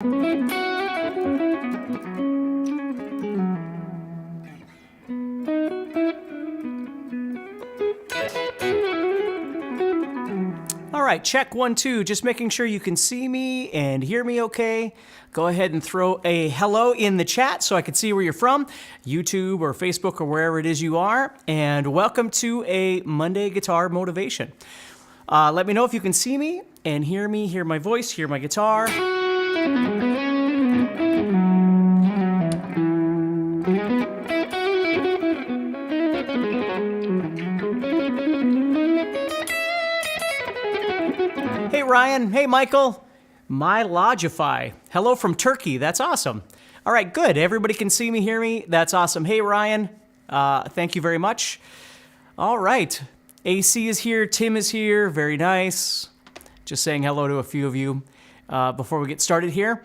All right, check 1, 2, just making sure you can see me and hear me okay. Go ahead and throw a hello in the chat so I can see where you're from, YouTube or Facebook or wherever it is you are. And welcome to a Monday Guitar Motivation. Let me know if you can see me and hear my voice, hear my guitar. Hey Ryan, hey Michael, my Logify. Hello from Turkey, that's awesome. All right, good, everybody can see me, hear me, that's awesome. Hey Ryan, thank you very much. All right, AC is here, Tim is here, very nice. Just saying hello to a few of you before we get started here.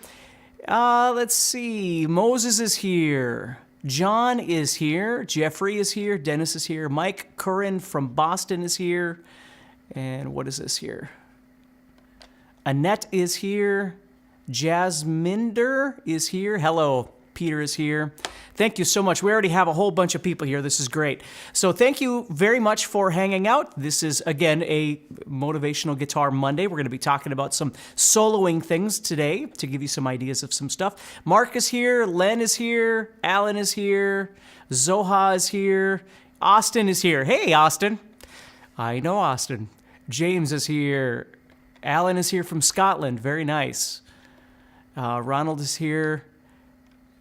Let's see, Moses is here, John is here, Jeffrey is here, Dennis is here, Mike Curran from Boston is here, and what is this here? Annette is here. Jasminder is here. Hello, Peter is here. Thank you so much. We already have a whole bunch of people here. This is great. So thank you very much for hanging out. This is, again, a Motivational Guitar Monday. We're going to be talking about some soloing things today to give you some ideas of some stuff. Mark is here. Len is here. Alan is here. Zoha is here. Austin is here. Hey, Austin. I know Austin. James is here. Alan is here from Scotland. Very nice. Ronald is here.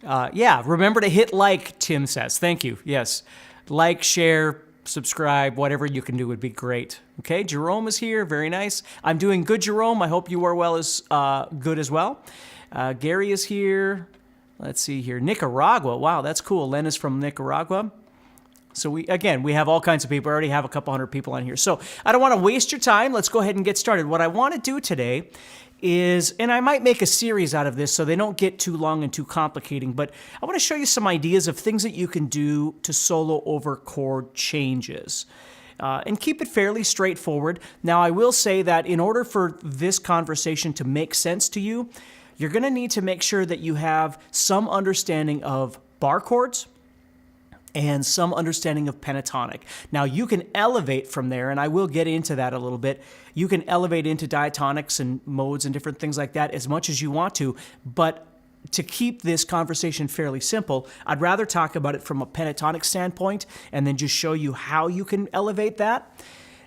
Yeah, remember to hit like, Tim says. Thank you. Yes. Like, share, subscribe, whatever you can do would be great. Okay, Jerome is here. Very nice. I'm doing good, Jerome. I hope you are good as well. Gary is here. Let's see here. Nicaragua. Wow, that's cool. Len is from Nicaragua. So we have all kinds of people. I already have a couple hundred people on here. So I don't want to waste your time. Let's go ahead and get started. What I want to do today is, and I might make a series out of this so they don't get too long and too complicating, but I want to show you some ideas of things that you can do to solo over chord changes. And keep it fairly straightforward. Now, I will say that in order for this conversation to make sense to you, you're going to need to make sure that you have some understanding of bar chords, and some understanding of pentatonic. Now, you can elevate from there, and I will get into that a little bit. You can elevate into diatonics and modes and different things like that as much as you want to, but to keep this conversation fairly simple, I'd rather talk about it from a pentatonic standpoint and then just show you how you can elevate that,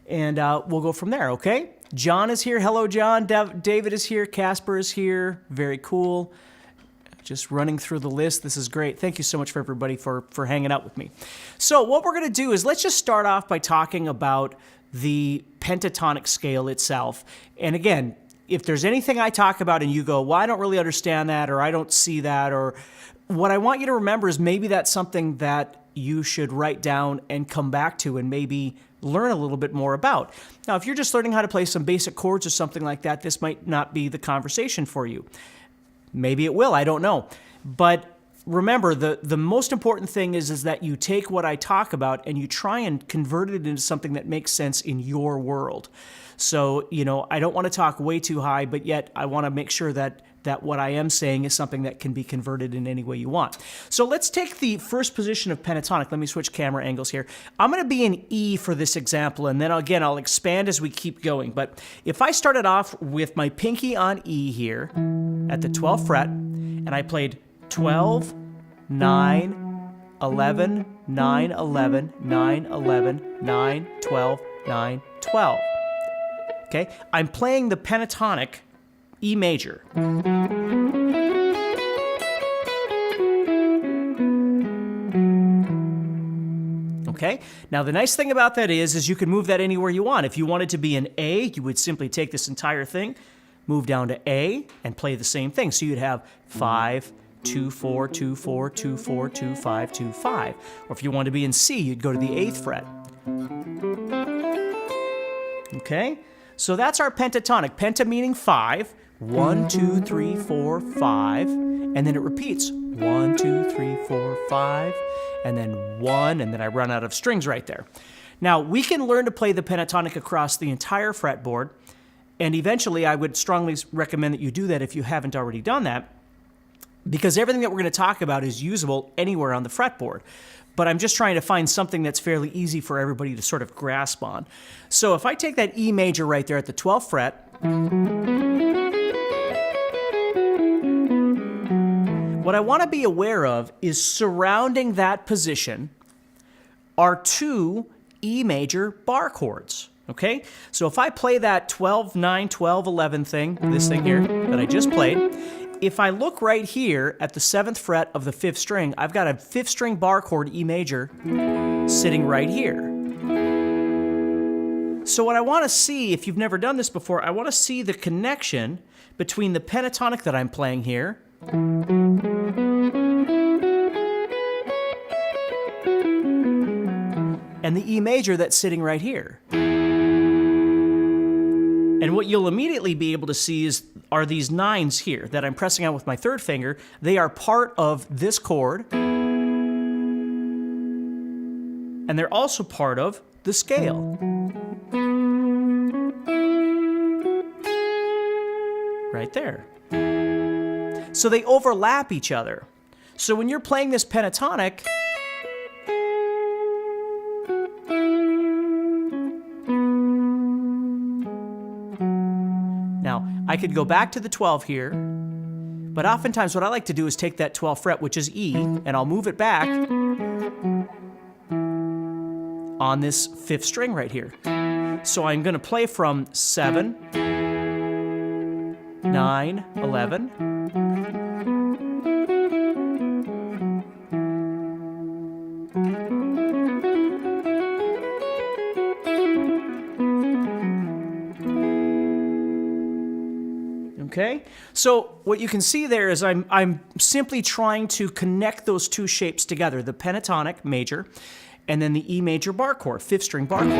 and we'll go from there, okay? John is here. Hello, John. David is here. Casper is here. Very cool. Just running through the list. This is great. Thank you so much for everybody for hanging out with me. So what we're going to do is let's just start off by talking about the pentatonic scale itself. And again, if there's anything I talk about and you go, well, I don't really understand that, or I don't see that, or what I want you to remember is maybe that's something that you should write down and come back to and maybe learn a little bit more about. Now, if you're just learning how to play some basic chords or something like that, this might not be the conversation for you. Maybe it will, I don't know. But remember, the most important thing is that you take what I talk about and you try and convert it into something that makes sense in your world. So, I don't want to talk way too high, but yet I want to make sure that what I am saying is something that can be converted in any way you want. So let's take the first position of pentatonic. Let me switch camera angles here. I'm going to be in E for this example, and then again, I'll expand as we keep going. But if I started off with my pinky on E here at the 12th fret, and I played 12, 9, 11, 9, 11, 9, 11, 9, 12, 9, 12. Okay, I'm playing the pentatonic E major. Okay, now the nice thing about that is you can move that anywhere you want. If you wanted to be an A, you would simply take this entire thing, move down to A, and play the same thing. So you'd have 5, 2, 4, 2, 4, 2, 4, 2, 5, 2, 5. Or if you wanted to be in C, you'd go to the 8th fret. Okay, so that's our pentatonic. Penta meaning 5. 1, 2, 3, 4, 5, and then it repeats 1, 2, 3, 4, 5, and then 1, and then I run out of strings right there. Now, we can learn to play the pentatonic across the entire fretboard, and eventually I would strongly recommend that you do that if you haven't already done that. because everything that we're going to talk about is usable anywhere on the fretboard. But I'm just trying to find something that's fairly easy for everybody to sort of grasp on. So if I take that E major right there at the 12th fret, what I want to be aware of is surrounding that position are two E major bar chords. Okay? So if I play that 12, 9, 12, 11 thing, this thing here that I just played, if I look right here at the 7th fret of the 5th string, I've got a 5th string bar chord E major sitting right here. So what I want to see, if you've never done this before, I want to see the connection between the pentatonic that I'm playing here and the E major that's sitting right here. And what you'll immediately be able to see are these 9s here that I'm pressing out with my 3rd finger. They are part of this chord, and they're also part of the scale. Right there. So they overlap each other. So when you're playing this pentatonic, now, I could go back to the 12 here, but oftentimes what I like to do is take that 12th fret, which is E, and I'll move it back on this 5th string right here. So I'm going to play from 7, 9, 11. Okay, so what you can see there is I'm simply trying to connect those two shapes together, the pentatonic major and then the E major bar chord, 5th string bar chord.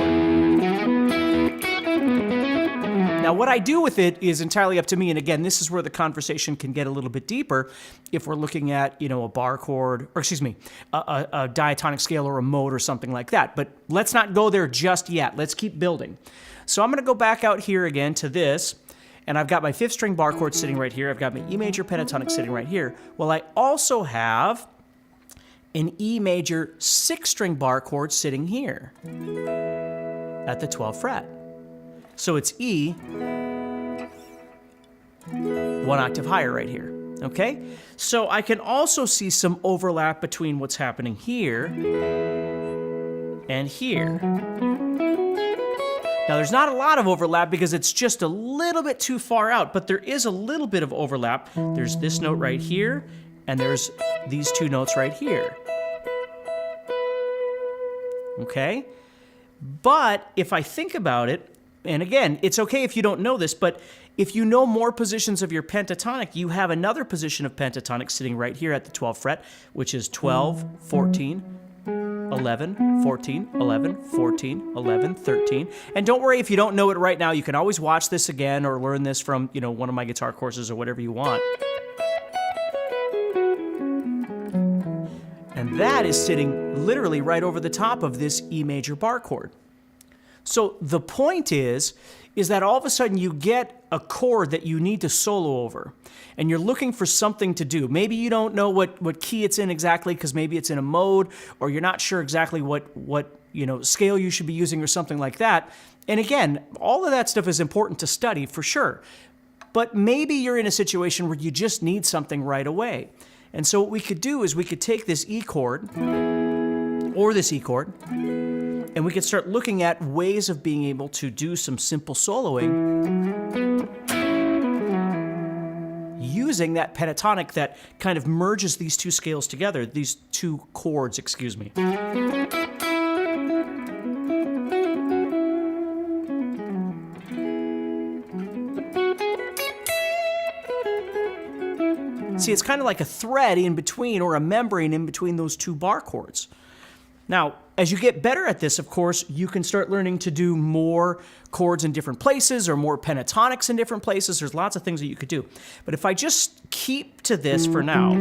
Now what I do with it is entirely up to me, and again, this is where the conversation can get a little bit deeper if we're looking at, you know, a bar chord, or excuse me, a diatonic scale or a mode or something like that. But let's not go there just yet. Let's keep building. So I'm going to go back out here again to this. And I've got my 5th string bar chord sitting right here. I've got my E major pentatonic sitting right here. Well, I also have an E major 6th string bar chord sitting here at the 12th fret. So it's E, 1 octave higher right here. Okay? So I can also see some overlap between what's happening here and here. Now, there's not a lot of overlap because it's just a little bit too far out, but there is a little bit of overlap. There's this note right here, and there's these two notes right here. Okay? But if I think about it, and again, it's okay if you don't know this, but if you know more positions of your pentatonic, you have another position of pentatonic sitting right here at the 12th fret, which is 12, 14, 11, 14, 11, 14, 11, 13. And don't worry if you don't know it right now. You can always watch this again or learn this from, you know, one of my guitar courses or whatever you want. And that is sitting literally right over the top of this E major bar chord. So the point is that all of a sudden you get a chord that you need to solo over, and you're looking for something to do. Maybe you don't know what key it's in exactly because maybe it's in a mode, or you're not sure exactly what scale you should be using or something like that. And again, all of that stuff is important to study for sure. But maybe you're in a situation where you just need something right away. And so what we could do is we could take this E chord or this E chord, and we could start looking at ways of being able to do some simple soloing using that pentatonic that kind of merges these two scales together, these two chords, excuse me. See, it's kind of like a thread in between, or a membrane in between those two bar chords. Now, as you get better at this, of course, you can start learning to do more chords in different places or more pentatonics in different places. There's lots of things that you could do. But if I just keep to this for now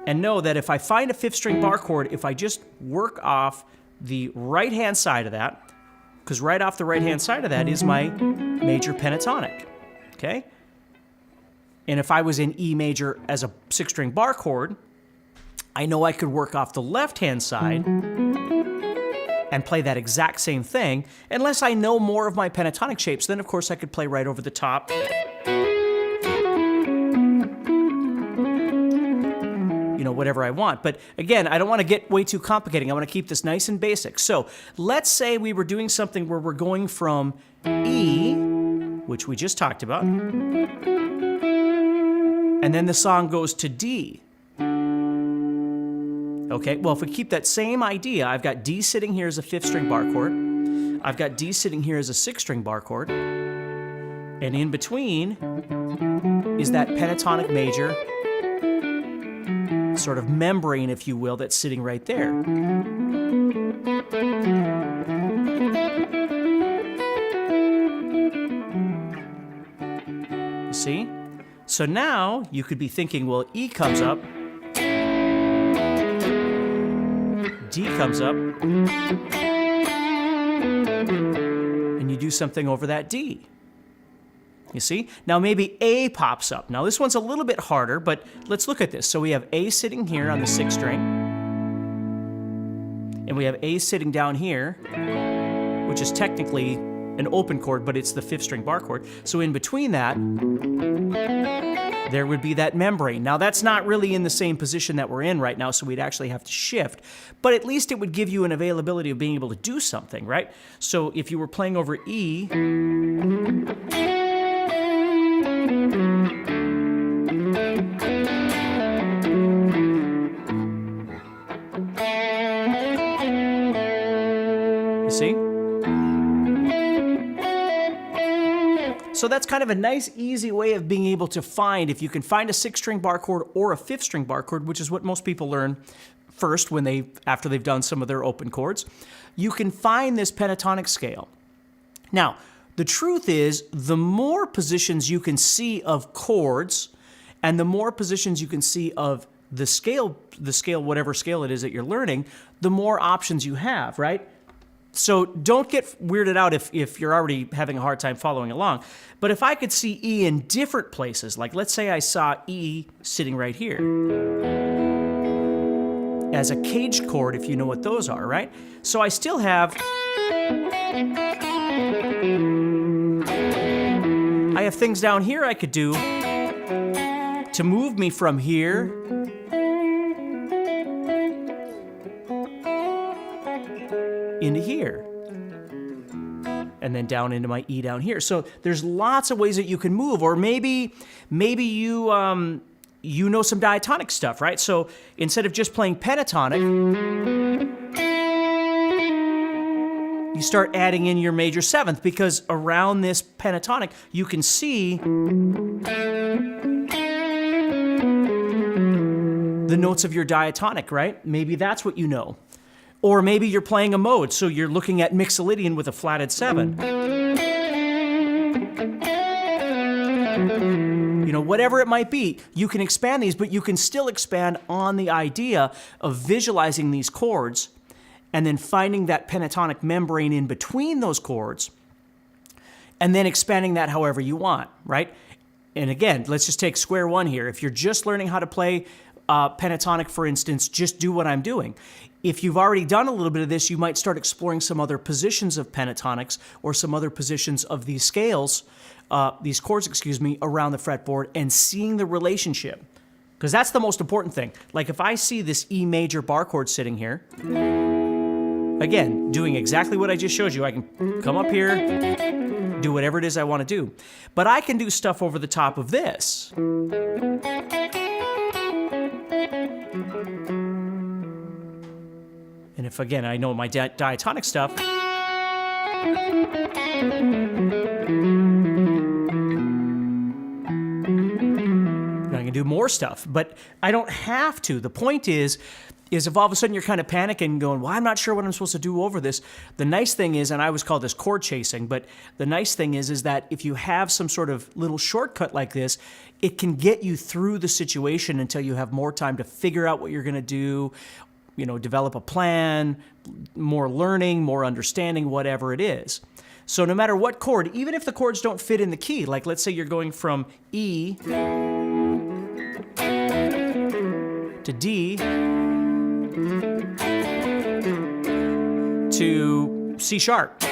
and know that if I find a 5th string bar chord, if I just work off the right-hand side of that, because right off the right-hand side of that is my major pentatonic, okay? And if I was in E major as a 6-string bar chord, I know I could work off the left-hand side and play that exact same thing. Unless I know more of my pentatonic shapes, then of course I could play right over the top. You know, whatever I want. But again, I don't want to get way too complicating. I want to keep this nice and basic. So let's say we were doing something where we're going from E, which we just talked about, and then the song goes to D. Okay, well, if we keep that same idea, I've got D sitting here as a 5th-string bar chord. I've got D sitting here as a 6th-string bar chord. And in between is that pentatonic major sort of membrane, if you will, that's sitting right there. You see? So now you could be thinking, well, E comes up, D comes up, and you do something over that D. You see? Now maybe A pops up. Now this one's a little bit harder, but let's look at this. So we have A sitting here on the 6th string, and we have A sitting down here, which is technically an open chord, but it's the 5th-string bar chord. So in between that, there would be that membrane. Now that's not really in the same position that we're in right now, so we'd actually have to shift, but at least it would give you an availability of being able to do something, right? So if you were playing over E, you see? So that's kind of a nice, easy way of being able to find, if you can find a 6-string bar chord or a 5th-string bar chord, which is what most people learn first after they've done some of their open chords, you can find this pentatonic scale. Now, the truth is, the more positions you can see of chords, and the more positions you can see of the scale, whatever scale it is that you're learning, the more options you have, right? So don't get weirded out if you're already having a hard time following along. But if I could see E in different places, like let's say I saw E sitting right here as a caged chord, if you know what those are, right? So I still have... I have things down here I could do to move me from here into here, and then down into my E down here. So there's lots of ways that you can move, or maybe you you know some diatonic stuff, right? So instead of just playing pentatonic, you start adding in your major 7th, because around this pentatonic you can see the notes of your diatonic, right? Maybe that's what you know. Or maybe you're playing a mode, so you're looking at Mixolydian with a flatted 7. You know, whatever it might be, you can expand these, but you can still expand on the idea of visualizing these chords and then finding that pentatonic membrane in between those chords and then expanding that however you want, right? And again, let's just take square one here. If you're just learning how to play pentatonic, for instance, just do what I'm doing. If you've already done a little bit of this, you might start exploring some other positions of pentatonics or some other positions of these scales, these chords, excuse me, around the fretboard, and seeing the relationship. Because that's the most important thing. Like if I see this E major bar chord sitting here, again, doing exactly what I just showed you, I can come up here, do whatever it is I want to do. But I can do stuff over the top of this. And if, again, I know my diatonic stuff, I can do more stuff, but I don't have to. The point is if all of a sudden you're kind of panicking and going, well, I'm not sure what I'm supposed to do over this. The nice thing is, and I always call this chord chasing, but the nice thing is that if you have some sort of little shortcut like this, it can get you through the situation until you have more time to figure out what you're going to do, you know, develop a plan, more learning, more understanding, whatever it is. So no matter what chord, even if the chords don't fit in the key, like let's say you're going from E to D to C sharp.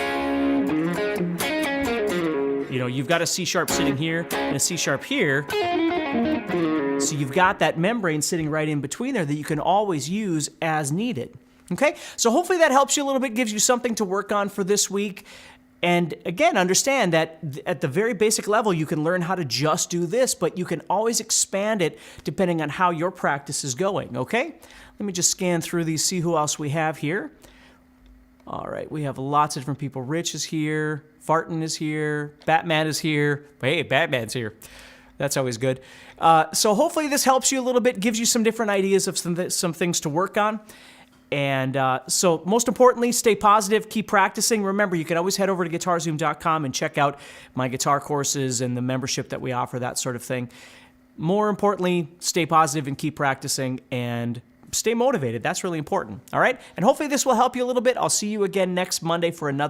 You know, you've got a C sharp sitting here and a C sharp here. So you've got that membrane sitting right in between there that you can always use as needed. Okay? So hopefully that helps you a little bit, gives you something to work on for this week. And again, understand that at the very basic level, you can learn how to just do this, but you can always expand it depending on how your practice is going, okay? Let me just scan through these, see who else we have here. All right, we have lots of different people. Rich is here, Farton is here, Batman is here. Hey, Batman's here. That's always good. So hopefully this helps you a little bit, gives you some different ideas of some things to work on. And so most importantly, stay positive, keep practicing. Remember, you can always head over to GuitarZoom.com and check out my guitar courses and the membership that we offer, that sort of thing. More importantly, stay positive and keep practicing and stay motivated. That's really important. All right? And hopefully this will help you a little bit. I'll see you again next Monday for another